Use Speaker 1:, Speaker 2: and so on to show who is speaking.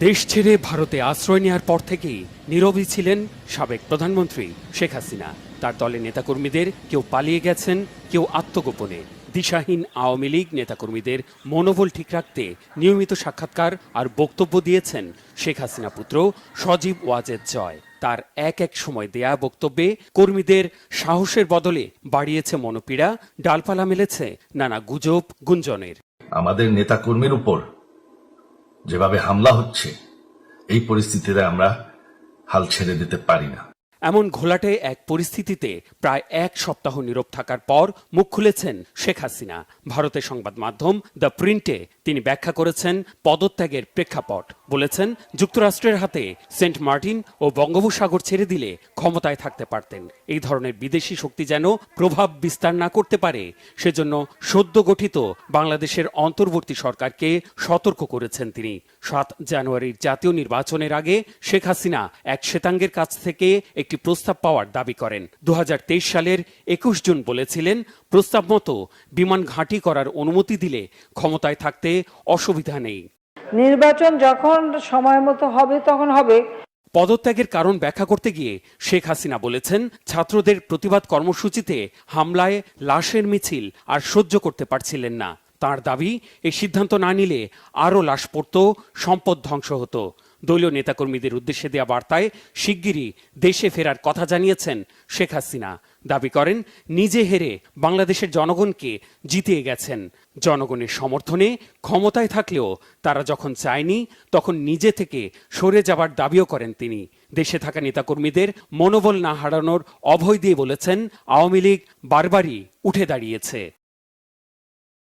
Speaker 1: দেশ ছেড়ে ভারতে আশ্রয় নেওয়ার পর থেকেই নীরবই ছিলেন সাবেক প্রধানমন্ত্রী শেখ হাসিনা। তার দলের নেতাকর্মীদের কেউ পালিয়ে গেছেন, কেউ আত্মগোপনে। দিশাহীন আওয়ামী লীগ নেতাকর্মীদের মনোবল ঠিক রাখতে নিয়মিত সাক্ষাৎকার আর বক্তব্য দিয়েছেন শেখ হাসিনা পুত্র সজীব ওয়াজেদ জয়। তার এক এক সময় দেয়া বক্তব্যে কর্মীদের সাহসের বদলে বাড়িয়েছে মনোপীড়া, ডালপালা মেলেছে নানা গুজব গুঞ্জনের।
Speaker 2: আমাদের নেতাকর্মীর উপর যেভাবে হামলা হচ্ছে, এই পরিস্থিতিতে আমরা হাল ছেড়ে দিতে পারি না।
Speaker 1: এমন ঘোলাটে এক পরিস্থিতিতে প্রায় এক সপ্তাহ নীরব থাকার পর মুখ খুলেছেন শেখ হাসিনা। ভারতের সংবাদ মাধ্যম দ্য প্রিন্টে তিনি ব্যাখ্যা করেছেন পদত্যাগের প্রেক্ষাপট। বলেছেন, যুক্তরাষ্ট্রের হাতে সেন্ট মার্টিন ও বঙ্গোপসাগর ছেড়ে দিলে ক্ষমতায় থাকতে পারতেন। এই ধরনের বিদেশি শক্তি যেন প্রভাব বিস্তার না করতে পারে, সেজন্য সদ্য গঠিত বাংলাদেশের অন্তর্বর্তী সরকারকে সতর্ক করেছেন তিনি। ৭ জানুয়ারির জাতীয় নির্বাচনের আগে শেখ হাসিনা এক শ্বেতাঙ্গের কাছ থেকে একটি প্রস্তাব পাওয়ার দাবি করেন। ২০২৩ সালের ২১ জুন বলেছিলেন, প্রস্তাব মতো বিমান ঘাঁটি করার অনুমতি দিলে ক্ষমতায় থাকতে অসুবিধা নেই।
Speaker 3: নির্বাচন যখন সময় মতো হবে তখন হবে।
Speaker 1: পদত্যাগের কারণ ব্যাখ্যা করতে গিয়ে শেখ হাসিনা বলেছেন, ছাত্রদের প্রতিবাদ কর্মসূচিতে হামলায় লাশের মিছিল আর সহ্য করতে পারছিলেন না। তার দাবি, এই সিদ্ধান্ত না নিলে আরও লাশ পড়ত, সম্পদ ধ্বংস হতো। দলীয় নেতাকর্মীদের উদ্দেশ্যে দেওয়া বার্তায় শিগগিরই দেশে ফেরার কথা জানিয়েছেন শেখ হাসিনা। দাবি করেন, নিজে হেরে বাংলাদেশের জনগণকে জিতিয়ে গেছেন। জনগণের সমর্থনে ক্ষমতায় থাকলেও তারা যখন চায়নি, তখন নিজে থেকে সরে যাবার দাবিও করেন তিনি। দেশে থাকা নেতাকর্মীদের মনোবল না হারানোর অভয় দিয়ে বলেছেন, আওয়ামী লীগ বারবারই উঠে দাঁড়িয়েছে।